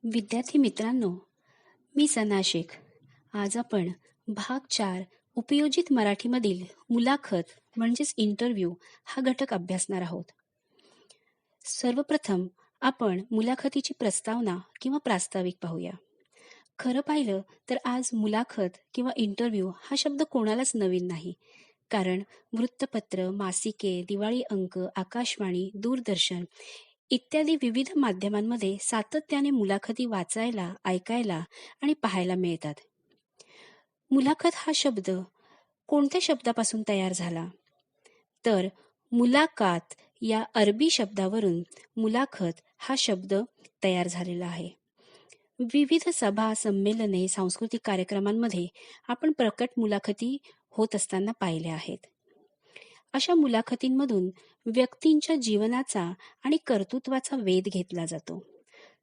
विद्यार्थी मित्रांनो, मी सना शेख. आज आपण भाग 4 उपयोजित मराठीमधील मुलाखत म्हणजेच इंटरव्ह्यू हा घटक अभ्यासणार आहोत. सर्वप्रथम आपण मुलाखतीची प्रस्तावना किंवा प्रास्ताविक पाहूया. खरं पाहिलं तर आज मुलाखत किंवा इंटरव्ह्यू हा शब्द कोणालाच नवीन नाही. कारण वृत्तपत्र, मासिके, दिवाळी अंक, आकाशवाणी, दूरदर्शन इत्यादी विविध माध्यमांमध्ये सातत्याने मुलाखती वाचायला, ऐकायला आणि पाहायला मिळतात. मुलाखत हा शब्द कोणत्या शब्दापासून तयार झाला? तर मुलाकात या अरबी शब्दावरून मुलाखत हा शब्द तयार झालेला आहे. विविध सभा, संमेलने, सांस्कृतिक कार्यक्रमांमध्ये आपण प्रकट मुलाखती होत असताना पाहिल्या आहेत. अशा मुलाखतींमधून व्यक्तींच्या जीवनाचा आणि कर्तृत्वाचा वेध घेतला जातो.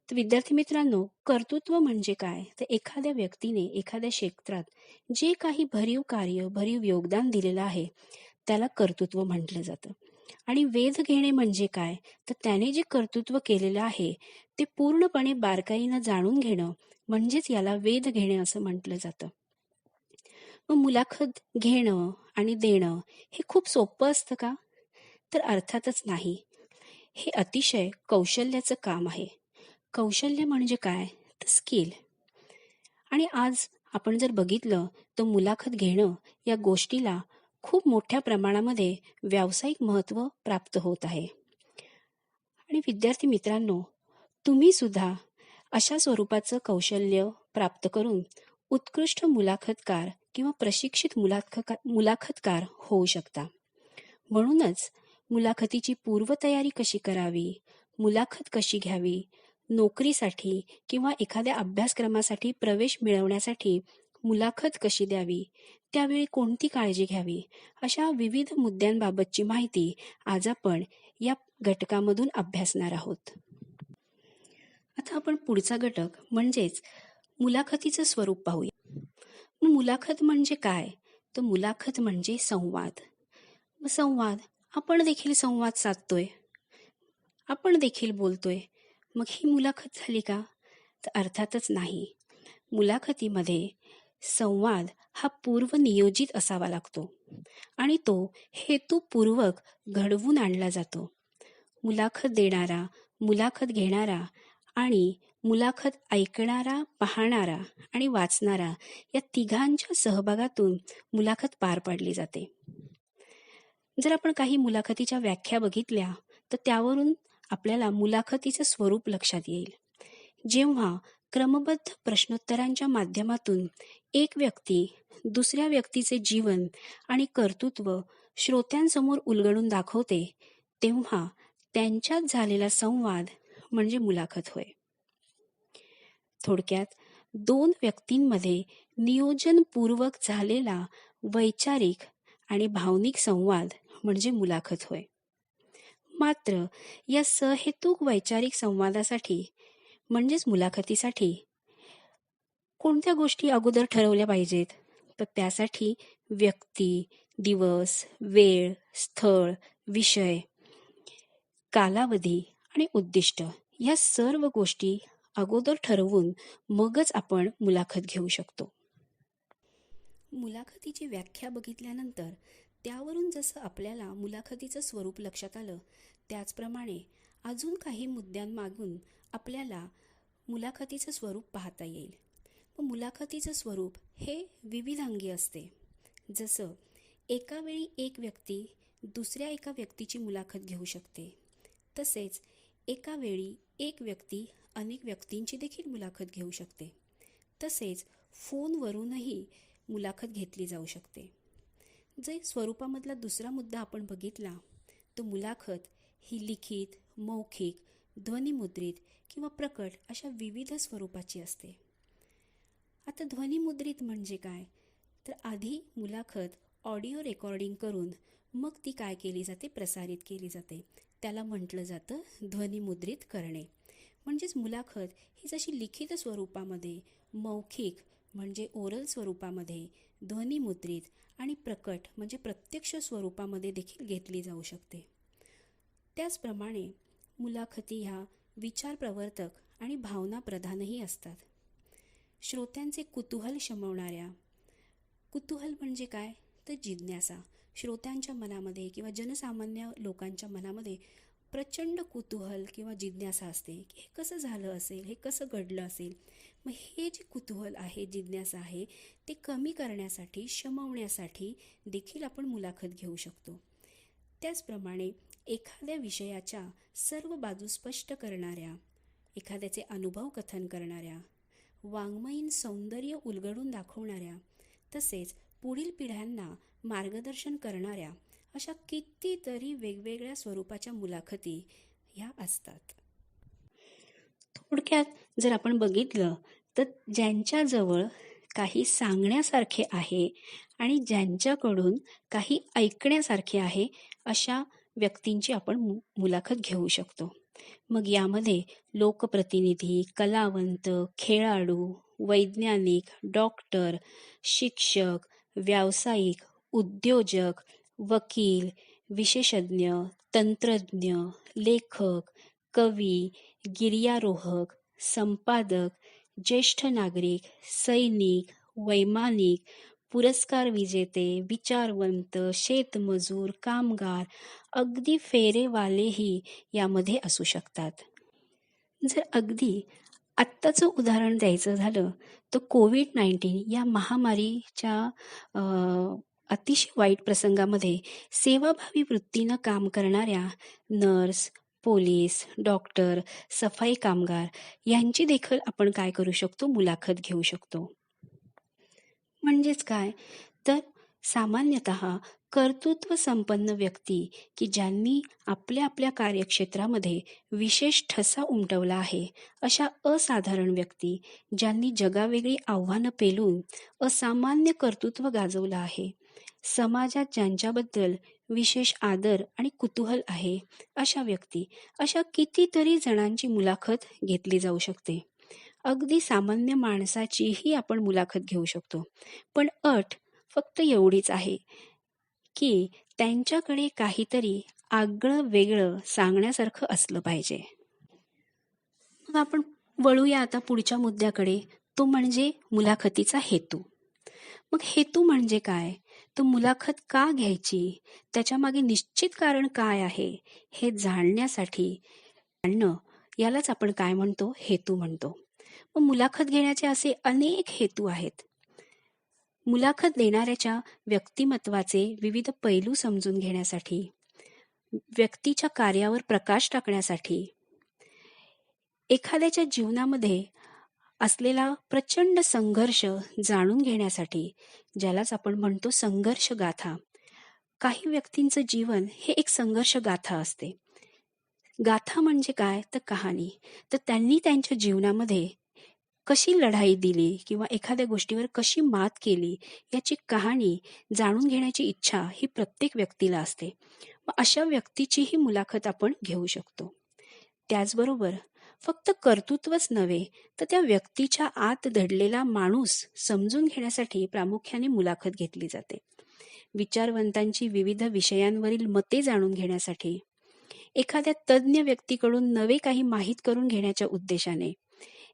तर विद्यार्थी मित्रांनो, कर्तृत्व म्हणजे काय? तर एखाद्या व्यक्तीने एखाद्या क्षेत्रात जे काही भरीव कार्य, भरीव योगदान दिलेलं आहे, त्याला कर्तृत्व म्हटलं जातं. आणि वेध घेणे म्हणजे काय? तर त्याने जे कर्तृत्व केलेलं आहे, ते पूर्णपणे बारकाईनं जाणून घेणं म्हणजेच याला वेध घेणे असं म्हटलं जातं. मग मुलाखत घेणं आणि देणं हे खूप सोपं असतं का? तर अर्थातच नाही. हे अतिशय कौशल्याचं काम आहे. कौशल्य म्हणजे काय? तर स्किल. आणि आज आपण जर बघितलं तर मुलाखत घेणं या गोष्टीला खूप मोठ्या प्रमाणामध्ये व्यावसायिक महत्त्व प्राप्त होत आहे. आणि विद्यार्थी मित्रांनो, तुम्ही सुद्धा अशा स्वरूपाचं कौशल्य प्राप्त करून उत्कृष्ट मुलाखतकार किंवा प्रशिक्षित मुलाखतकार होऊ शकता. म्हणूनच मुलाखतीची पूर्वतयारी कशी करावी, मुलाखत कशी घ्यावी, नोकरीसाठी किंवा एखाद्या अभ्यासक्रमासाठी प्रवेश मिळवण्यासाठी मुलाखत कशी द्यावी, त्यावेळी कोणती काळजी घ्यावी, अशा विविध मुद्द्यांबाबतची माहिती आज आपण या घटकामधून अभ्यासणार आहोत. आता आपण पुढचा घटक म्हणजेच मुलाखतीचं स्वरूप पाहूया. मुलाखत म्हणजे काय? तर मुलाखत म्हणजे संवाद. संवाद आपण देखील संवाद साधतोय, आपण देखील बोलतोय. मग ही मुलाखत झाली का? तर अर्थातच नाही. मुलाखतीमध्ये संवाद हा पूर्वनियोजित असावा लागतो आणि तो हेतुपूर्वक घडवून आणला जातो. मुलाखत देणारा, मुलाखत घेणारा आणि मुलाखत ऐकणारा, पाहणारा आणि वाचणारा या तिघांच्या सहभागातून मुलाखत पार पाडली जाते. जर आपण काही मुलाखतीच्या व्याख्या बघितल्या तर त्यावरून आपल्याला मुलाखतीचं स्वरूप लक्षात येईल. जेव्हा क्रमबद्ध प्रश्नोत्तरांच्या माध्यमातून एक व्यक्ती दुसऱ्या व्यक्तीचे जीवन आणि कर्तृत्व श्रोत्यांसमोर उलगडून दाखवते, तेव्हा त्यांच्यात झालेला संवाद म्हणजे मुलाखत होय. थोडक्यात दोन व्यक्तींमध्ये नियोजनपूर्वक झालेला वैचारिक आणि भावनिक संवाद म्हणजे मुलाखत होय. मात्र या सहेतुक वैचारिक संवादासाठी म्हणजेच मुलाखतीसाठी कोणत्या गोष्टी अगोदर ठरवल्या पाहिजेत? तर त्यासाठी व्यक्ती, दिवस, वेळ, स्थळ, विषय, कालावधी आणि उद्दिष्ट या सर्व गोष्टी अगोदर ठरवून मगच आपण मुलाखत घेऊ शकतो. मुलाखतीची व्याख्या बघितल्यानंतर त्यावरून जसं आपल्याला मुलाखतीचं स्वरूप लक्षात आलं, त्याचप्रमाणे अजून काही मुद्द्यांमागून आपल्याला मुलाखतीचं स्वरूप पाहता येईल. मुलाखतीचं स्वरूप हे विविधांगी असते. जसं एका वेळी एक व्यक्ती दुसऱ्या एका व्यक्तीची मुलाखत घेऊ शकते, तसेच एका वेळी एक व्यक्ती अनेक व्यक्तींची देखील मुलाखत घेऊ शकते, तसेच फोनवरूनही मुलाखत घेतली जाऊ शकते. जर स्वरूपामधला दुसरा मुद्दा आपण बघितला तर मुलाखत ही लिखित, मौखिक, ध्वनिमुद्रित किंवा प्रकट अशा विविध स्वरूपाची असते. आता ध्वनिमुद्रित म्हणजे काय? तर आधी मुलाखत ऑडिओ रेकॉर्डिंग करून मग ती काय केली जाते? प्रसारित केली जाते. त्याला म्हटलं जातं ध्वनिमुद्रित करणे. म्हणजेच मुलाखत ही जशी लिखित स्वरूपामध्ये, मौखिक म्हणजे ओरल स्वरूपामध्ये, ध्वनिमुद्रित आणि प्रकट म्हणजे प्रत्यक्ष स्वरूपामध्ये देखील घेतली जाऊ शकते. त्याचप्रमाणे मुलाखती ह्या विचार प्रवर्तक आणि भावनाप्रधानही असतात. श्रोत्यांचे कुतूहल शमवणाऱ्या, कुतूहल म्हणजे काय तर जिज्ञासा, श्रोत्यांच्या मनामध्ये किंवा जनसामान्य लोकांच्या मनामध्ये प्रचंड कुतूहल किंवा जिज्ञासा असते की हे कसं झालं असेल, हे कसं घडलं असेल. मग हे जे कुतूहल आहे, जिज्ञासा आहे, ते कमी करण्यासाठी, शमवण्यासाठी देखील आपण मुलाखत घेऊ शकतो. त्याचप्रमाणे एखाद्या विषयाच्या सर्व बाजू स्पष्ट करणाऱ्या, एखाद्याचे अनुभव कथन करणाऱ्या, वाङ्मयीन सौंदर्य उलगडून दाखवणाऱ्या, तसेच पुढील पिढ्यांना मार्गदर्शन करणाऱ्या अशा कितीतरी वेगवेगळ्या स्वरूपाच्या मुलाखती ह्या असतात. थोडक्यात जर आपण बघितलं तर ज्यांच्याजवळ काही सांगण्यासारखे आहे आणि ज्यांच्याकडून काही ऐकण्यासारखे आहे अशा व्यक्तींची आपण मुलाखत घेऊ शकतो. मग यामध्ये लोकप्रतिनिधी, कलावंत, खेळाडू, वैज्ञानिक, डॉक्टर, शिक्षक, व्यावसायिक, उद्योजक, वकील, विशेषज्ञ, तंत्रज्ञ, लेखक, कवी, गिर्यारोहक, संपादक, ज्येष्ठ नागरिक, सैनिक, वैमानिक, पुरस्कार विजेते, विचारवंत, शेतमजूर, कामगार, अगदी फेरेवालेही यामध्ये असू शकतात. जर अगदी आत्ताचं उदाहरण द्यायचं झालं तर कोविड-19 या महामारीच्या अतिशय वाईट प्रसंगामध्ये सेवाभावी वृत्तीनं काम करणाऱ्या नर्स, पोलीस, डॉक्टर, सफाई कामगार यांची देखील आपण काय करू शकतो, मुलाखत घेऊ शकतो. म्हणजेच काय तर सामान्यतः कर्तृत्व संपन्न व्यक्ती की ज्यांनी आपल्या आपल्या कार्यक्षेत्रामध्ये विशेष ठसा उमटवला आहे, अशा असाधारण व्यक्ती ज्यांनी जगावेगळी आव्हानं पेलून असामान्य कर्तृत्व गाजवलं आहे, समाजात ज्यांच्याबद्दल विशेष आदर आणि कुतूहल आहे अशा व्यक्ती, अशा कितीतरी जणांची मुलाखत घेतली जाऊ शकते. अगदी सामान्य माणसाचीही आपण मुलाखत घेऊ शकतो. पण अट फक्त एवढीच आहे की त्यांच्याकडे काहीतरी आगळं वेगळं सांगण्यासारखं असलं पाहिजे. मग आपण वळूया आता पुढच्या मुद्द्याकडे, तो म्हणजे मुलाखतीचा हेतू. मग हेतू म्हणजे काय, तो मुलाखत का घ्यायची, त्याच्यामागे निश्चित कारण काय आहे हे जाणण्यासाठी यालाच आपण काय म्हणतो, हेतू म्हणतो. मग मुलाखत घेण्याचे असे अनेक हेतू आहेत. मुलाखत देणाऱ्याच्या व्यक्तिमत्वाचे विविध पैलू समजून घेण्यासाठी, व्यक्तीच्या कार्यावर प्रकाश टाकण्यासाठी, एखाद्याच्या जीवनामध्ये असलेला प्रचंड संघर्ष जाणून घेण्यासाठी, ज्यालाच आपण म्हणतो संघर्ष गाथा. काही व्यक्तींचं जीवन हे एक संघर्ष गाथा असते. गाथा म्हणजे काय तर कहाणी. तर त्यांनी त्यांच्या जीवनामध्ये कशी लढाई दिली किंवा एखाद्या गोष्टीवर कशी मात केली याची कहाणी जाणून घेण्याची इच्छा ही प्रत्येक व्यक्तीला असते. मग अशा व्यक्तीचीही मुलाखत आपण घेऊ शकतो. त्याचबरोबर फक्त कर्तृत्वच नव्हे तर त्या व्यक्तीच्या आत दडलेला माणूस समजून घेण्यासाठी प्रामुख्याने मुलाखत घेतली जाते. विचारवंतांची विविध विषयांवरील मते जाणून घेण्यासाठी, एखाद्या तज्ज्ञ व्यक्तीकडून नवे काही माहीत करून घेण्याच्या उद्देशाने,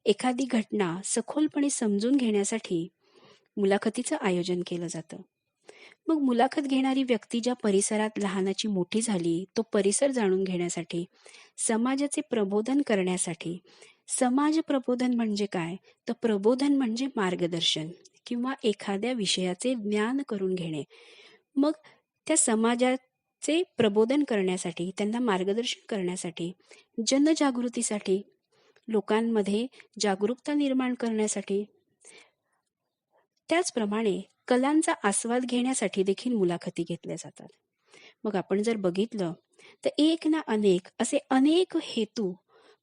एखादी घटना सखोलपणे समजून घेण्यासाठी मुलाखतीचं आयोजन केलं जातं. मग मुलाखत घेणारी व्यक्ती ज्या परिसरात लहानाची मोठी झाली तो परिसर जाणून घेण्यासाठी, समाजाचे प्रबोधन करण्यासाठी. समाज प्रबोधन म्हणजे काय तर प्रबोधन म्हणजे मार्गदर्शन किंवा एखाद्या विषयाचे ज्ञान करून घेणे. मग त्या समाजाचे प्रबोधन करण्यासाठी, त्यांना मार्गदर्शन करण्यासाठी, जनजागृतीसाठी, लोकांमध्ये जागरूकता निर्माण करण्यासाठी, त्याचप्रमाणे कलांचा आस्वाद घेण्यासाठी देखील मुलाखती घेतल्या जातात. मग आपण जर बघितलं तर एक ना अनेक असे अनेक हेतू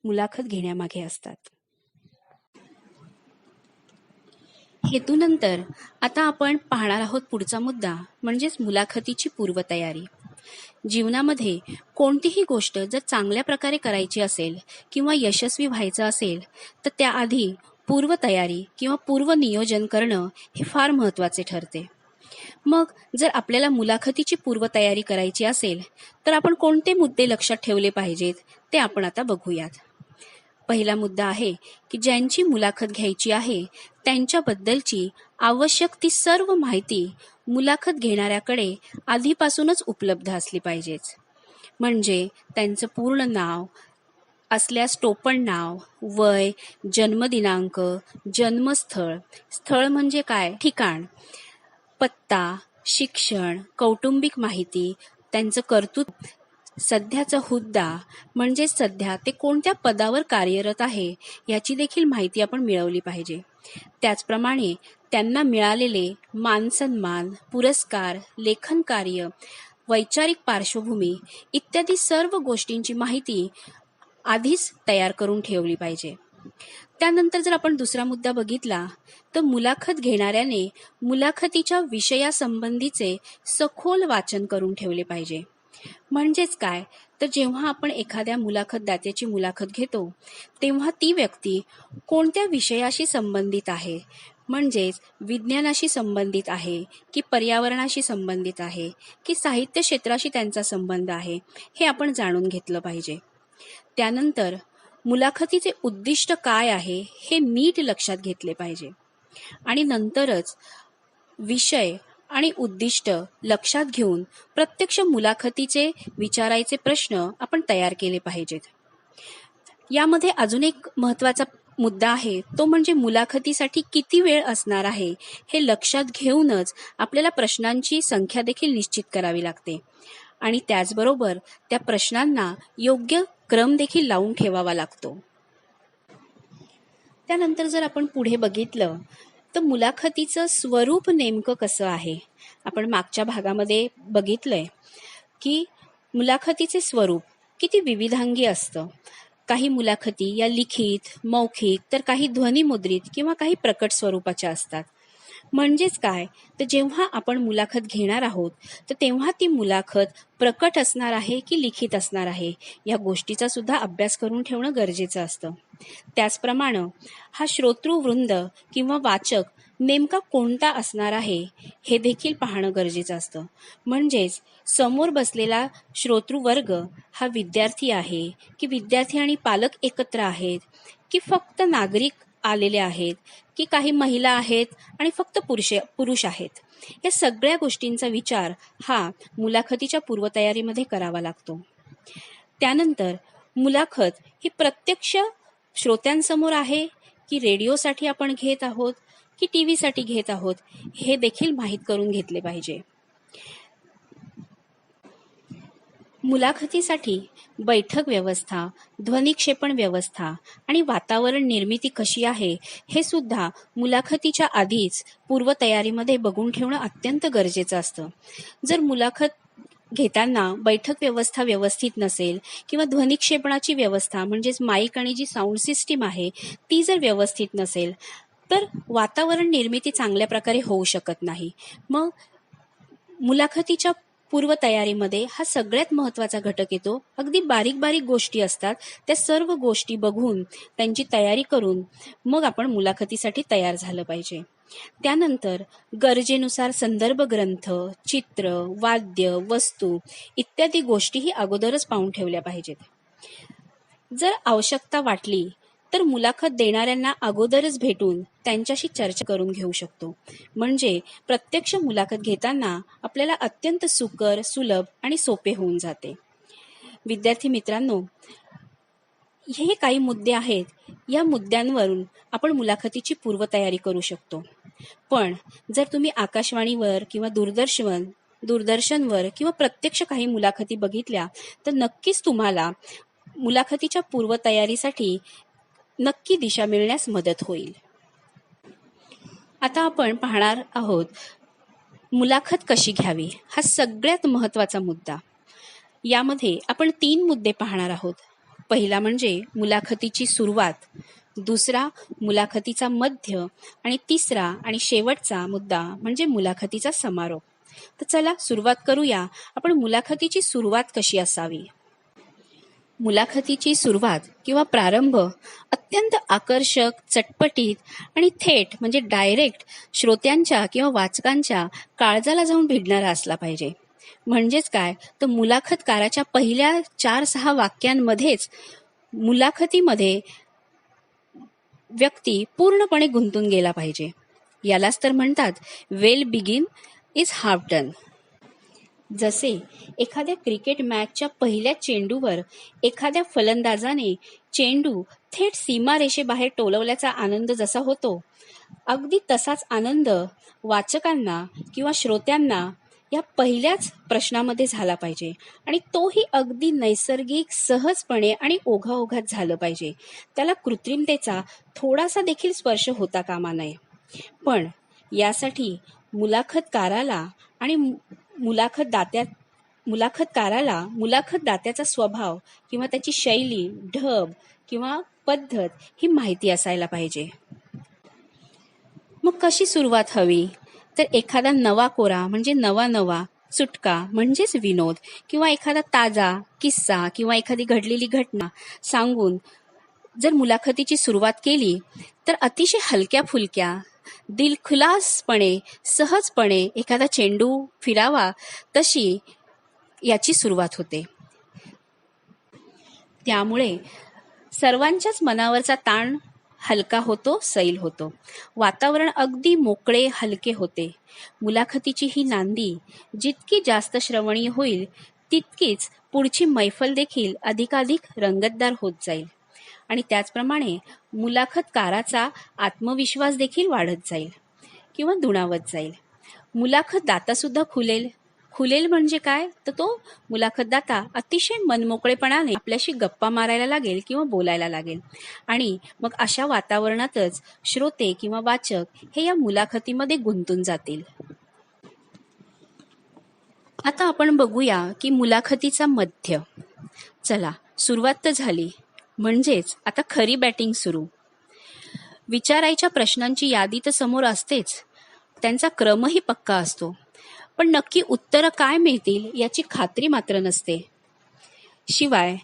मुलाखत घेण्यामागे असतात. हेतूनंतर आता आपण पाहणार आहोत पुढचा मुद्दा, म्हणजेच मुलाखतीची पूर्वतयारी. जीवनामध्ये कोणतीही गोष्ट जर चांगल्या प्रकारे करायची असेल किंवा यशस्वी व्हायचं असेल तर त्याआधी पूर्वतयारी किंवा पूर्वनियोजन करणं हे फार महत्त्वाचे ठरते. मग जर आपल्याला मुलाखतीची पूर्वतयारी करायची असेल तर आपण कोणते मुद्दे लक्षात ठेवले पाहिजेत ते आपण आता बघूयात. पहिला मुद्दा आहे की ज्यांची मुलाखत घ्यायची आहे त्यांच्याबद्दलची आवश्यक ती सर्व माहिती मुलाखत घेणाऱ्याकडे आधीपासूनच उपलब्ध असली पाहिजेच. म्हणजे त्यांचं पूर्ण नाव, असल्यास टोपण नाव, वय, जन्मदिनांक, जन्मस्थळ, स्थळ म्हणजे काय, ठिकाण, पत्ता, शिक्षण, कौटुंबिक माहिती, त्यांचं कर्तृत्व, सध्याचा हुद्दा म्हणजे सध्या ते कोणत्या पदावर कार्यरत आहे याची देखील माहिती आपण मिळवली पाहिजे. त्याचप्रमाणे त्यांना मिळालेले मानसन्मान, पुरस्कार, लेखन कार्य, वैचारिक पार्श्वभूमी इत्यादी सर्व गोष्टींची माहिती आधीच तयार करून ठेवली पाहिजे. त्यानंतर जर आपण दुसरा मुद्दा बघितला तर मुलाखत घेणाऱ्याने मुलाखतीच्या विषयासंबंधीचे सखोल वाचन करून ठेवले पाहिजे. म्हणजेच काय, तर जेव्हा आपण एखाद्या मुलाखतदात्याची मुलाखत घेतो तेव्हा ती व्यक्ती कोणत्या विषयाशी संबंधित आहे, म्हणजेच विज्ञानाशी संबंधित आहे की पर्यावरणाशी संबंधित आहे की साहित्य क्षेत्राशी त्यांचा संबंध आहे, हे आपण जाणून घेतलं पाहिजे. त्यानंतर मुलाखतीचे उद्दिष्ट काय आहे हे नीट लक्षात घेतले पाहिजे आणि नंतरच विषय आणि उद्दिष्ट लक्षात घेऊन प्रत्यक्ष मुलाखतीचे विचारायचे प्रश्न आपण तयार केले पाहिजेत. यामध्ये अजून एक महत्त्वाचा मुद्दा आहे, तो म्हणजे मुलाखतीसाठी किती वेळ असणार आहे हे लक्षात घेऊनच आपल्याला प्रश्नांची संख्या देखील निश्चित करावी लागते आणि त्याचबरोबर त्या प्रश्नांना योग्य क्रम देखील लावून ठेवावा लागतो. त्यानंतर जर आपण पुढे बघितलं तर मुलाखतीचं स्वरूप नेमकं कसं आहे. आपण मागच्या भागामध्ये बघितलंय की मुलाखतीचे स्वरूप किती विविधांगी असतं. काही मुलाखती या लिखित, मौखिक, तर काही ध्वनिमुद्रित किंवा काही प्रकट स्वरूपाच्या असतात. म्हणजेच काय, तर जेव्हा आपण मुलाखत घेणार आहोत तर तेव्हा ती मुलाखत प्रकट असणार आहे की लिखित असणार आहे या गोष्टीचा सुद्धा अभ्यास करून ठेवणं गरजेचं असतं. त्याचप्रमाणे हा श्रोतृवृंद किंवा वाचक नेमका कोणता असणार आहे हे देखील पाहणं गरजेचं असतं. म्हणजेच समोर बसलेला श्रोतृवर्ग हा विद्यार्थी आहे की विद्यार्थी आणि पालक एकत्र आहेत की फक्त नागरिक आलेले आहेत की काही महिला आहेत आणि फक्त पुरुष आहेत. या सगळ्या गोष्टींचा विचार हा मुलाखतीच्या पूर्वतयारीमध्ये करावा लागतो. त्यानंतर मुलाखत ही प्रत्यक्ष श्रोत्यांसमोर आहे की रेडिओसाठी आपण घेत आहोत की टीव्हीसाठी घेत आहोत हे देखील माहीत करून घेतले पाहिजे. मुलाखतीसाठी बैठक व्यवस्था, ध्वनिक्षेपण व्यवस्था आणि वातावरण निर्मिती कशी आहे हे सुद्धा मुलाखतीच्या आधीच पूर्वतयारीमध्ये बघून ठेवणं अत्यंत गरजेचं असतं. जर मुलाखत घेताना बैठक व्यवस्था व्यवस्थित नसेल किंवा ध्वनिक्षेपणाची व्यवस्था म्हणजेच माईक आणि जी साऊंड सिस्टीम आहे ती जर व्यवस्थित नसेल तर वातावरण निर्मिती चांगल्या प्रकारे होऊ शकत नाही. मग मुलाखतीच्या पूर्वतयारीमध्ये हा सगळ्यात महत्त्वाचा घटक येतो. अगदी बारीक बारीक गोष्टी असतात, त्या सर्व गोष्टी बघून त्यांची तयारी करून मग आपण मुलाखतीसाठी तयार झालं पाहिजे. त्यानंतर गरजेनुसार संदर्भ ग्रंथ, चित्र, वाद्य, वस्तू इत्यादी गोष्टीही अगोदरच पाहून ठेवल्या पाहिजेत. जर आवश्यकता वाटली तर मुलाखत देणाऱ्यांना अगोदरच भेटून त्यांच्याशी चर्चा करून घेऊ शकतो. म्हणजे प्रत्यक्ष मुलाखत घेताना आपल्याला अत्यंत सुकर, सुलभ आणि सोपे होऊन जाते. विद्यार्थी मित्रांनो, हे काही मुद्दे आहेत, या मुद्द्यांवरून आपण मुलाखतीची पूर्वतयारी करू शकतो. पण जर तुम्ही आकाशवाणीवर किंवा दूरदर्शनवर किंवा प्रत्यक्ष काही मुलाखती बघितल्या तर नक्कीच तुम्हाला मुलाखतीच्या पूर्वतयारीसाठी नक्की दिशा मिळण्यास मदत होईल. आता आपण पाहणार आहोत मुलाखत कशी घ्यावी, हा सगळ्यात महत्त्वाचा मुद्दा. यामध्ये आपण 3 मुद्दे पाहणार आहोत. पहिला म्हणजे मुलाखतीची सुरुवात, दुसरा मुलाखतीचा मध्य आणि तिसरा आणि शेवटचा मुद्दा म्हणजे मुलाखतीचा समारोप. तर चला सुरुवात करूया. आपण मुलाखतीची सुरुवात कशी असावी. मुलाखतीची सुरुवात किंवा प्रारंभ अत्यंत आकर्षक, चटपटीत आणि थेट म्हणजे डायरेक्ट श्रोत्यांच्या किंवा वाचकांच्या काळजाला जाऊन भिडणारा असला पाहिजे. म्हणजेच काय, तर मुलाखतकाराच्या पहिल्या 4-6 वाक्यांमध्येच मुलाखतीमध्ये व्यक्ती पूर्णपणे गुंतून गेला पाहिजे. यालाच तर म्हणतात वेल बिगिन इज हाफ डन. जसे एखाद्या क्रिकेट मॅचच्या पहिल्या चेंडूवर एखाद्या फलंदाजाने चेंडू थेट सीमारेषेबाहेर टोलवल्याचा आनंद जसा होतो, अगदी तसाच आनंद वाचकांना किंवा श्रोत्यांना या पहिल्याच प्रश्नामध्ये झाला पाहिजे आणि तोही अगदी नैसर्गिक, सहजपणे आणि ओघाओघात झालं पाहिजे. त्याला कृत्रिमतेचा थोडासा देखील स्पर्श होता कामा नये. पण यासाठी मुलाखतकाराला आणि मुलाखतदात्याचा स्वभाव किंवा त्याची शैली, ढब किंवा पद्धत ही माहिती असायला पाहिजे. मग कशी सुरुवात हवी? तर एखादा नवा कोरा म्हणजे नवा सुटका म्हणजेच विनोद किंवा एखादा ताजा किस्सा किंवा एखादी घडलेली घटना सांगून जर मुलाखतीची सुरुवात केली तर अतिशय हलक्या फुलक्या, दिलखुलासपणे, सहजपणे एखादा चेंडू फिरावा तशी याची सुरुवात होते. त्यामुळे सर्वांच्याच मनावरचा ताण हलका होतो, सैल होतो. वातावरण अगदी मोकळे, हलके होते. मुलाखतीची ही नांदी जितकी जास्त श्रवणीय होईल तितकीच पुढची मैफल देखील अधिकाधिक रंगतदार होत जाईल आणि त्याचप्रमाणे मुलाखतकाराचा आत्मविश्वास देखील वाढत जाईल किंवा दुणावत जाईल. मुलाखतदाता सुद्धा खुलेल म्हणजे काय? तर तो मुलाखतदाता अतिशय मनमोकळेपणाने आपल्याशी गप्पा मारायला लागेल किंवा बोलायला लागेल आणि मग अशा वातावरणातच श्रोते किंवा वाचक हे या मुलाखतीमध्ये गुंतून जातील. आता आपण बघूया की मुलाखतीचा मध्य. चला, सुरुवात तर झाली, म्हणजेच आता खरी बॅटिंग सुरू. विचारायच्या प्रश्नांची यादी तर समोर असतेच, त्यांचा क्रमही पक्का असतो, पण नक्की उत्तरं काय मिळतील याची खात्री मात्र नसते. शिवाय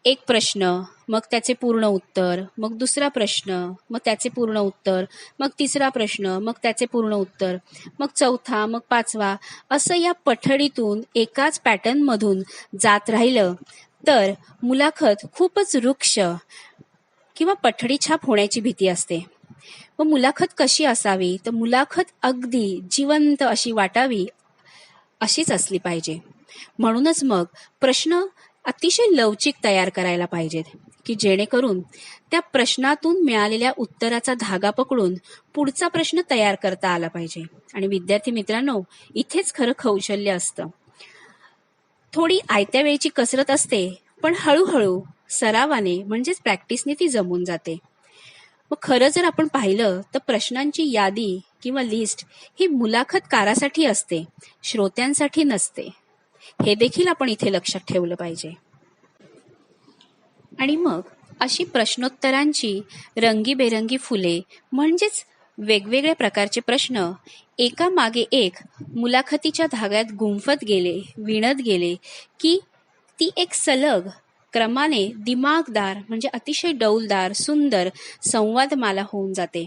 एक प्रश्न, मग त्याचे पूर्ण उत्तर, मग दुसरा प्रश्न, मग त्याचे पूर्ण उत्तर, मग तिसरा प्रश्न, मग त्याचे पूर्ण उत्तर, मग चौथा, मग पाचवा, असं या पठडीतून एकाच पॅटर्नमधून जात राहिलं तर मुलाखत खूपच रुक्ष किंवा पठडी छाप होण्याची भीती असते. व मुलाखत कशी असावी? तर मुलाखत अगदी जिवंत अशी वाटावी, अशीच असली पाहिजे. म्हणूनच मग प्रश्न अतिशय लवचिक तयार करायला पाहिजेत की जेणेकरून त्या प्रश्नातून मिळालेल्या उत्तराचा धागा पकडून पुढचा प्रश्न तयार करता आला पाहिजे. आणि विद्यार्थी मित्रांनो, इथेच खरं कौशल्य असतं. थोडी आयत्या वेळची कसरत असते, पण हळूहळू सरावाने म्हणजेच प्रॅक्टिसने ती जमून जाते. मग खरं जर आपण पाहिलं तर प्रश्नांची यादी किंवा लिस्ट ही मुलाखतकारासाठी असते, श्रोत्यांसाठी नसते. हे देखील आपण इथे लक्षात ठेवलं पाहिजे. आणि मग अशी प्रश्नोत्तरांची रंगीबेरंगी फुले म्हणजेच वेगवेगळ्या प्रकारचे प्रश्न एका मागे एक मुलाखतीच्या धाग्यात गुंफत गेले, विणत गेले की ती एक सलग क्रमाने दिमागदार म्हणजे अतिशय डौलदार, सुंदर संवादमाला होऊन जाते.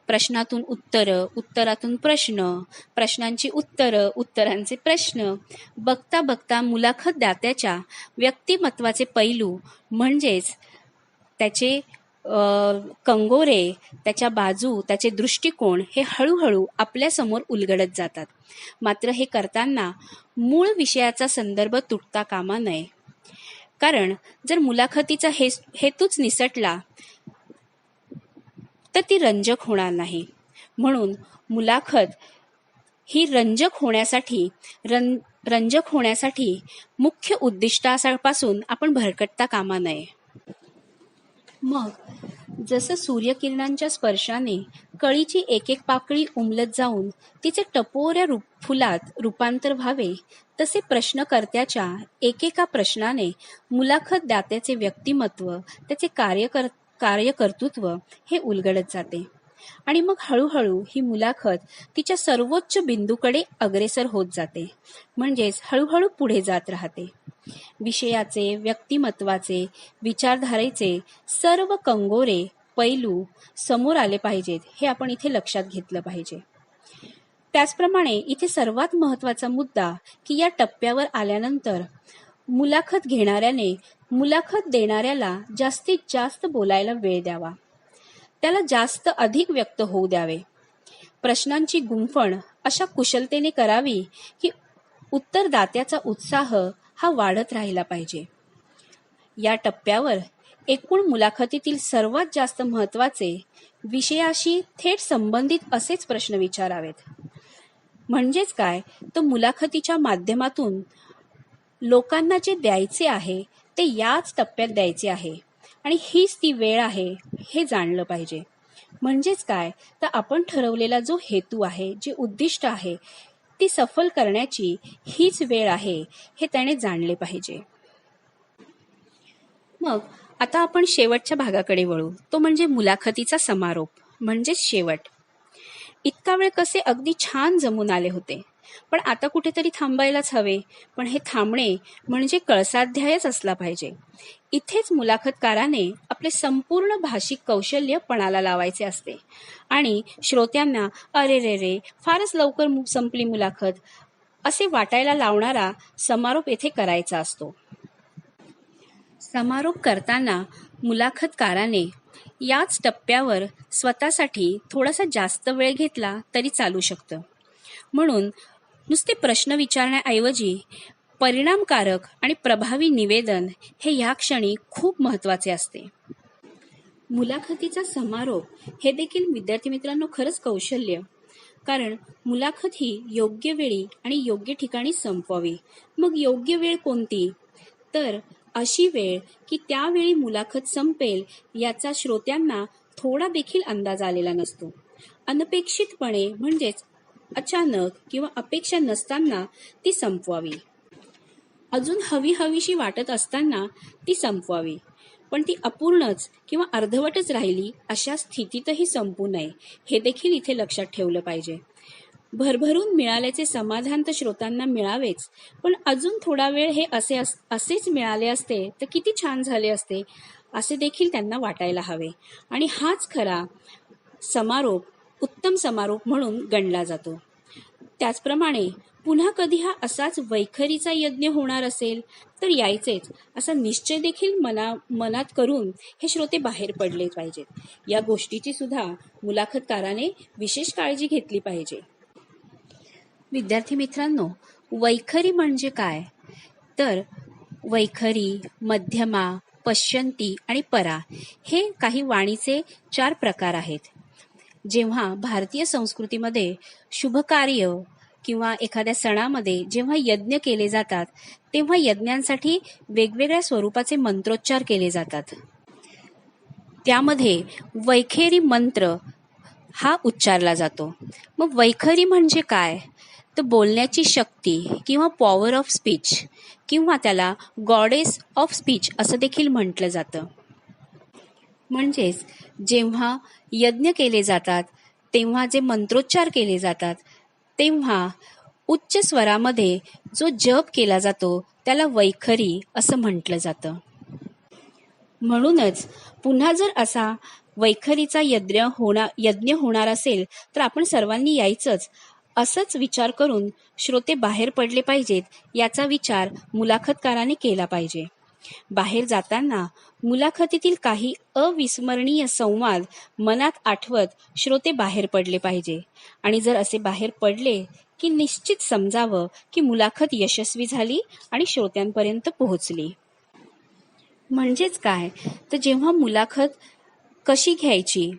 प्रश्नातून उत्तरं, उत्तरातून प्रश्न, प्रश्नांची उत्तरं, उत्तरांचे प्रश्न, बघता बघता मुलाखतदात्याच्या व्यक्तिमत्वाचे पैलू म्हणजेच त्याचे कंगोरे, त्याच्या बाजू, त्याचे दृष्टिकोन हे हळूहळू आपल्यासमोर उलगडत जातात. मात्र हे करताना मूळ विषयाचा संदर्भ तुटता कामा नये. कारण जर मुलाखतीचा हेतूच निसटला तर ती रंजक होणार नाही. म्हणून मुलाखत ही रंजक होण्यासाठी मुख्य उद्दिष्टापासून आपण भरकटता कामा नये. मग जसं सूर्यकिरणांच्या स्पर्शाने कळीची एक एक पाकळी उमलत जाऊन तिचे टपोऱ्या फुलात रूपांतर व्हावे, तसे प्रश्नकर्त्याच्या एकेका प्रश्नाने मुलाखतदात्याचे व्यक्तिमत्व, त्याचे कार्यकर्तृत्व हे उलगडत जाते. आणि मग हळूहळू ही मुलाखत तिच्या सर्वोच्च बिंदूकडे अग्रेसर होत जाते, म्हणजेच हळूहळू पुढे जात राहते. विषयाचे, व्यक्तिमत्वाचे, विचारधारेचे सर्व कंगोरे, पैलू समोर आले पाहिजेत, हे आपण इथे लक्षात घेतलं पाहिजे. त्याचप्रमाणे इथे सर्वात महत्त्वाचा मुद्दा की या टप्प्यावर आल्यानंतर मुलाखत घेणाऱ्याने मुलाखत देणाऱ्याला जास्तीत जास्त बोलायला वेळ द्यावा. त्याला जास्त अधिक व्यक्त होऊ द्यावे. प्रश्नांची गुंफण अशा कुशलतेने करावी की उत्तरदात्याचा उत्साह हा वाढत राहिला पाहिजे. या टप्प्यावर एकूण मुलाखतीतील सर्वात जास्त महत्त्वाचे विषयाशी थेट संबंधित असेच प्रश्न विचारावेत. म्हणजेच काय, तर मुलाखतीच्या माध्यमातून लोकांना जे द्यायचे आहे ते याच टप्प्यात द्यायचे आहे आणि हीच ती वेळ आहे हे जाणलं पाहिजे. म्हणजेच काय, तर आपण ठरवलेला जो हेतू आहे, जे उद्दिष्ट आहे, ती सफल करण्याची हीच वेळ आहे हे त्याने जाणले पाहिजे. मग आता आपण शेवटच्या भागाकडे वळू, तो म्हणजे मुलाखतीचा समारोप म्हणजेच शेवट. इतका वेळ कसे अगदी छान जमून आले होते, पण आता कुठेतरी थांबायलाच हवे. पण हे थांबणे म्हणजे कळसाध्यायच असला पाहिजे. इथेच मुलाखतकाराने आपले संपूर्ण भाषिक कौशल्य पणाला लावायचे असते आणि श्रोत्यांना अरे रे रे फारच लवकर संपली मुलाखत असे वाटायला लावणारा समारोप येथे करायचा असतो. समारोप करताना मुलाखतकाराने याच टप्प्यावर स्वतःसाठी थोडासा जास्त वेळ घेतला तरी चालू शकतं. म्हणून नुसते प्रश्न विचारण्याऐवजी परिणामकारक आणि प्रभावी निवेदन हे ह्या क्षणी खूप महत्त्वाचे असते. मुलाखतीचा समारोप हे देखील विद्यार्थी मित्रांनो खरंच कौशल्य. कारण मुलाखत ही योग्य वेळी आणि योग्य ठिकाणी संपवावी. मग योग्य वेळ कोणती? तर अशी वेळ की त्यावेळी मुलाखत संपेल याचा श्रोत्यांना थोडा देखील अंदाज आलेला नसतो. अनपेक्षितपणे म्हणजेच अचानक किंवा अपेक्षा नसताना ती संपवावी. अजून हवीशी वाटत असताना ती संपवावी. पण ती अपूर्णच किंवा अर्धवटच राहिली अशा स्थितीतही संपू नये हे देखील इथे लक्षात ठेवलं पाहिजे. भरभरून मिळाल्याचे समाधान तर श्रोत्यांना मिळावेच, पण अजून थोडा वेळ हे असेच मिळाले असते तर किती छान झाले असते असे देखील त्यांना वाटायला हवे. आणि हाच खरा समारोप, उत्तम समारोप म्हणून गणला जातो. त्याचप्रमाणे पुन्हा कधी हा असाच वैखरीचा यज्ञ होणार असेल तर यायचेच असा निश्चय देखील मनात करून हे श्रोते बाहेर पडले पाहिजेत. या गोष्टीची सुद्धा मुलाखतकाराने विशेष काळजी घेतली पाहिजे. विद्यार्थी मित्रांनो, वैखरी म्हणजे काय? तर वैखरी, मध्यमा, पश्यंती आणि परा हे काही वाणीचे 4 प्रकार आहेत. जेव्हा भारतीय संस्कृतीमध्ये शुभकार्य किंवा एखाद्या सणामध्ये जेव्हा यज्ञ केले जातात तेव्हा यज्ञांसाठी वेगवेगळ्या स्वरूपाचे मंत्रोच्चार केले जातात. त्यामध्ये वैखरी मंत्र हा उच्चारला जातो. मग वैखरी म्हणजे काय? तर बोलण्याची शक्ती किंवा पॉवर ऑफ स्पीच किंवा त्याला गॉडेस ऑफ स्पीच असं देखील म्हटलं जातं. म्हणजेच जेव्हा यज्ञ केले जातात तेव्हा जे मंत्रोच्चार केले जातात तेव्हा उच्च स्वरामध्ये जो जप केला जातो त्याला वैखरी असं म्हटलं जातं. म्हणूनच पुन्हा जर असा वैखरीचा यज्ञ होणार असेल तर आपण सर्वांनी यायचंच असंच विचार करून श्रोते बाहेर पडले पाहिजेत याचा विचार मुलाखतकाराने केला पाहिजे. बाहेर जाताना मुलाखतीतील काही अविस्मरणीय संवाद मनात आठवत श्रोते बाहेर पडले पाहिजे. आणि जर असे बाहेर पडले की निश्चित समजावं की मुलाखत यशस्वी झाली आणि श्रोत्यांपर्यंत पोहोचली. म्हणजेच काय, तर जेव्हा मुलाखत कशी घ्यायची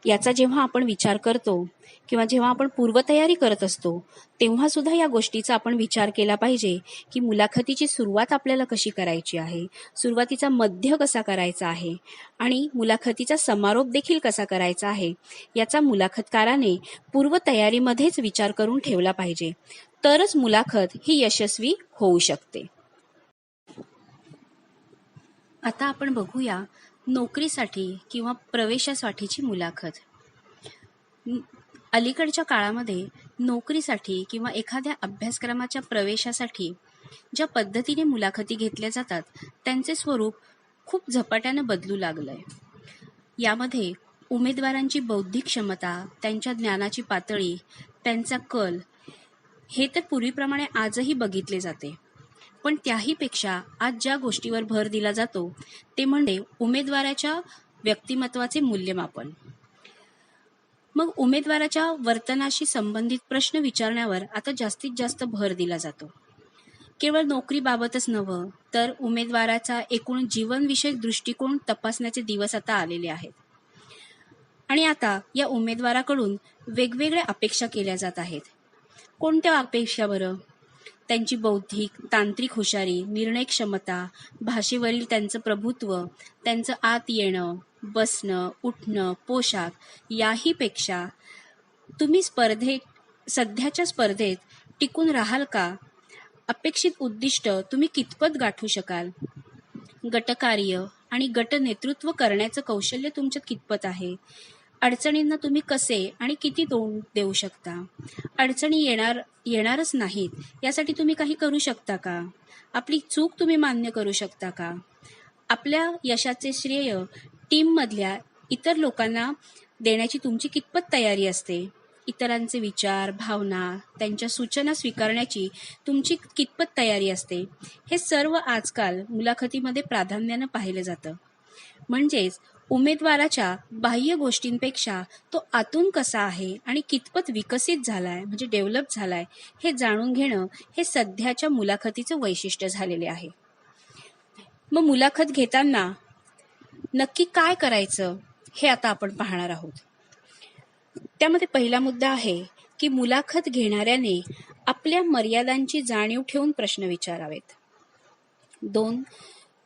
याचा जेव्हा आपण विचार करतो किंवा जेव्हा आपण पूर्वतयारी करत असतो तेव्हा सुद्धा या गोष्टीचा आपण विचार केला पाहिजे की मुलाखतीची सुरुवात आपल्याला कशी करायची आहे, सुरुवातीचा मध्य कसा करायचा आहे आणि मुलाखतीचा समारोप देखील कसा करायचा आहे याचा मुलाखतकाराने पूर्वतयारीमध्येच विचार करून ठेवला पाहिजे. तरच मुलाखत ही यशस्वी होऊ शकते. आता आपण बघूया नोकरीसाठी किंवा प्रवेशासाठीची मुलाखत. अलीकडच्या काळामध्ये नोकरीसाठी किंवा एखाद्या अभ्यासक्रमाच्या प्रवेशासाठी ज्या पद्धतीने मुलाखती घेतल्या जातात त्यांचे स्वरूप खूप झपाट्यानं बदलू लागलंय. यामध्ये उमेदवारांची बौद्धिक क्षमता, त्यांच्या ज्ञानाची पातळी, त्यांचा कल हे तर पूर्वीप्रमाणे आजही बघितले जाते. पण त्याहीपेक्षा आज ज्या गोष्टीवर भर दिला जातो ते म्हणजे उमेदवाराच्या व्यक्तिमत्वाचे मूल्यमापन. मग उमेदवाराच्या वर्तनाशी संबंधित प्रश्न विचारण्यावर आता जास्तीत जास्त भर दिला जातो. केवळ नोकरीबाबतच नव्हे तर उमेदवाराचा एकूण जीवनविषयक दृष्टिकोन तपासण्याचे दिवस आता आलेले आहेत. आणि आता या उमेदवाराकडून वेगवेगळ्या अपेक्षा केल्या जात आहेत. कोणत्या अपेक्षा बरं? त्यांची बौद्धिक, तांत्रिक हुशारी, निर्णय क्षमता, भाषेवरील त्यांचं प्रभुत्व, त्यांचं आत येणं, बसणं, उठणं, पोशाख याहीपेक्षा तुम्ही सध्याच्या स्पर्धेत टिकून राहाल का? अपेक्षित उद्दिष्ट तुम्ही कितपत गाठू शकाल? गटकार्य आणि गट नेतृत्व करण्याचं कौशल्य तुमच्यात कितपत आहे? अडचणींना तुम्ही कसे आणि किती तोंड देऊ शकता? अडचणी येणारच नाहीत यासाठी तुम्ही काही करू शकता का? आपली चूक तुम्ही मान्य करू शकता का? आपल्या यशाचे श्रेय टीममधल्या इतर लोकांना देण्याची तुमची कितपत तयारी असते? इतरांचे विचार, भावना, त्यांच्या सूचना स्वीकारण्याची तुमची कितपत तयारी असते? हे सर्व आजकाल मुलाखतीमध्ये प्राधान्यानं पाहिलं जातं. म्हणजेच उमेदवाराच्या बाह्य गोष्टींपेक्षा तो आतून कसा आहे आणि कितपत विकसित झालाय म्हणजे डेव्हलप झालाय हे जाणून घेणं हे सध्याच्या मुलाखतीचं वैशिष्ट्य झालेले आहे. मग मुलाखत घेताना नक्की काय करायचं हे आता आपण पाहणार आहोत. त्यामध्ये पहिला मुद्दा आहे की मुलाखत घेणाऱ्याने आपल्या मर्यादांची जाणीव ठेवून प्रश्न विचारावेत. 2.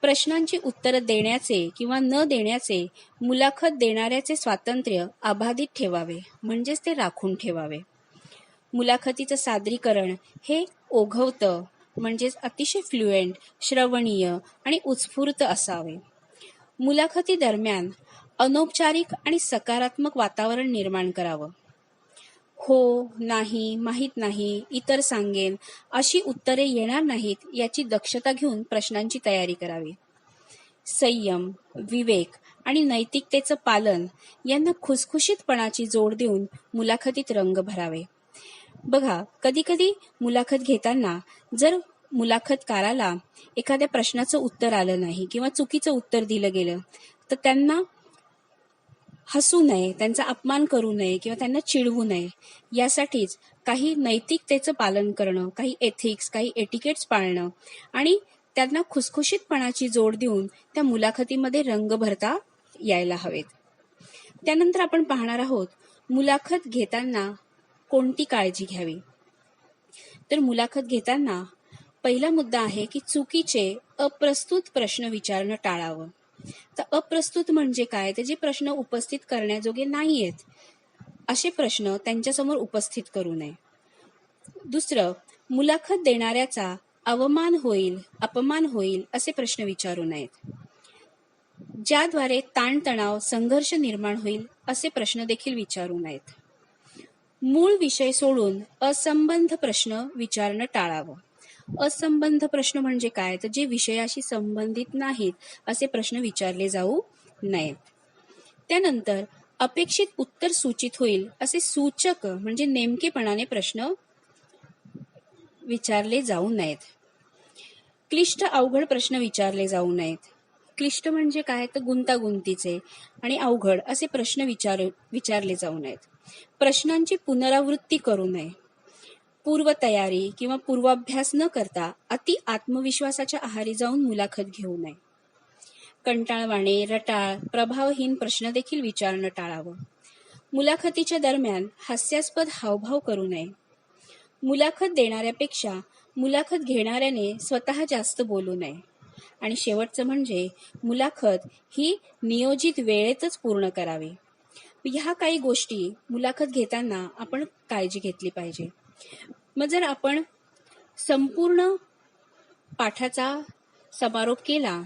प्रश्नांची उत्तरं देण्याचे किंवा न देण्याचे मुलाखत देणाऱ्याचे स्वातंत्र्य अबाधित ठेवावे म्हणजेच ते राखून ठेवावे. मुलाखतीचं सादरीकरण हे ओघवतं म्हणजेच अतिशय फ्लुएंट, श्रवणीय आणि उत्स्फूर्त असावे. मुलाखती दरम्यान अनौपचारिक आणि सकारात्मक वातावरण निर्माण करावं. हो, नाही, माहीत नाही, इतर सांगेन अशी उत्तरे येणार नाहीत याची दक्षता घेऊन प्रश्नांची तयारी करावी. संयम, विवेक आणि नैतिकतेचं पालन यांना खुसखुशीतपणाची जोड देऊन मुलाखतीत रंग भरावे. बघा, कधी कधी मुलाखत घेताना जर मुलाखतकाराला एखाद्या प्रश्नाचं उत्तर आलं नाही किंवा चुकीचं उत्तर दिलं गेलं तर त्यांना हसू नये, त्यांचा अपमान करू नये किंवा त्यांना चिडवू नये यासाठीच काही नैतिकतेचं पालन करणं, काही एथिक्स, काही एटिकेट्स पाळणं आणि त्यांना खुसखुशीतपणाची जोड देऊन त्या मुलाखतीमध्ये रंग भरता यायला हवेत. त्यानंतर आपण पाहणार आहोत मुलाखत घेताना कोणती काळजी घ्यावी. तर मुलाखत घेताना पहिला मुद्दा आहे की चुकीचे अप्रस्तुत प्रश्न विचारणं टाळावं. तर अप्रस्तुत म्हणजे काय? ते जे प्रश्न उपस्थित करण्याजोगे नाहीयेत असे प्रश्न त्यांच्यासमोर उपस्थित करू नये. दुसरं, मुलाखत देणाऱ्याचा अवमान होईल, अपमान होईल असे प्रश्न विचारू नयेत. ज्याद्वारे ताणतणाव, संघर्ष निर्माण होईल असे प्रश्न देखील विचारू नयेत. मूळ विषय सोडून असंबद्ध प्रश्न विचारणं टाळावं. असंबद्ध प्रश्न म्हणजे काय? तर जे विषयाशी संबंधित नाहीत असे प्रश्न विचारले जाऊ नयेत. त्यानंतर अपेक्षित उत्तर सूचित होईल असे सूचक म्हणजे नेमकेपणाने प्रश्न विचारले जाऊ नयेत. क्लिष्ट अवघड प्रश्न विचारले जाऊ नयेत. क्लिष्ट म्हणजे काय? तर गुंतागुंतीचे आणि अवघड असे प्रश्न विचारले जाऊ नयेत. प्रश्नांची पुनरावृत्ती करू नये. पूर्वतयारी किंवा पूर्वाभ्यास न करता अति आत्मविश्वासाच्या आहारी जाऊन मुलाखत घेऊ नये. कंटाळवाणे, रटाळ, प्रभावहीन प्रश्न देखील विचारणं टाळावं. मुलाखतीच्या दरम्यान हास्यास्पद हावभाव करू नये. मुलाखत देणाऱ्यापेक्षा मुलाखत घेणाऱ्याने स्वतः जास्त बोलू नये. आणि शेवटचं म्हणजे मुलाखत ही नियोजित वेळेतच पूर्ण करावी. ह्या काही गोष्टी मुलाखत घेताना आपण काळजी घेतली पाहिजे. मग जर आपण संपूर्ण पाठाचा समारोप केला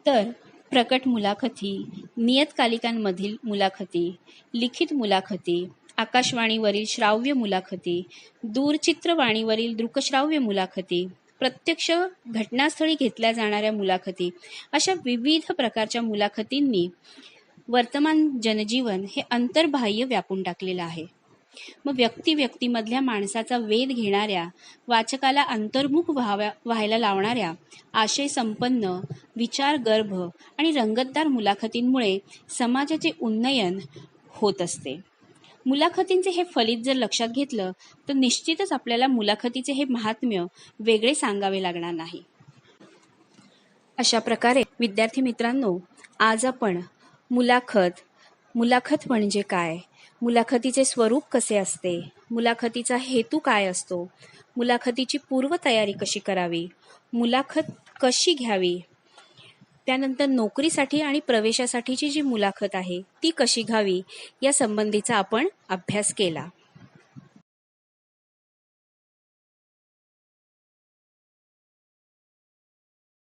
तर प्रकट मुलाखती, नियतकालिकांमधील मुलाखती, लिखित मुलाखती, आकाशवाणीवरील श्राव्य मुलाखती, दूरचित्रवाणीवरील दृकश्राव्य मुलाखती, प्रत्यक्ष घटनास्थळी घेतल्या जाणाऱ्या मुलाखती अशा विविध प्रकारच्या मुलाखतींनी वर्तमान जनजीवन हे अंतर्बाह्य व्यापून टाकलेलं आहे. मग व्यक्तीमधल्या माणसाचा वेध घेणाऱ्या, वाचकाला अंतर्मुख व्हायला लावणाऱ्या, आशय संपन्न, विचारगर्भ आणि रंगतदार मुलाखतींमुळे समाजाचे उन्नयन होत असते. मुलाखतींचे हे फलित जर लक्षात घेतलं तर निश्चितच आपल्याला मुलाखतीचे हे महात्म्य वेगळे सांगावे लागणार नाही. अशा प्रकारे विद्यार्थी मित्रांनो, आज आपण मुलाखत म्हणजे काय, मुलाखतीचे स्वरूप कसे असते, मुलाखतीचा हेतू काय असतो, मुलाखतीची पूर्वतयारी कशी करावी, मुलाखत कशी घ्यावी, त्यानंतर नोकरीसाठी आणि प्रवेशासाठीची जी मुलाखत आहे ती कशी घ्यावी या संबंधीचा आपण अभ्यास केला.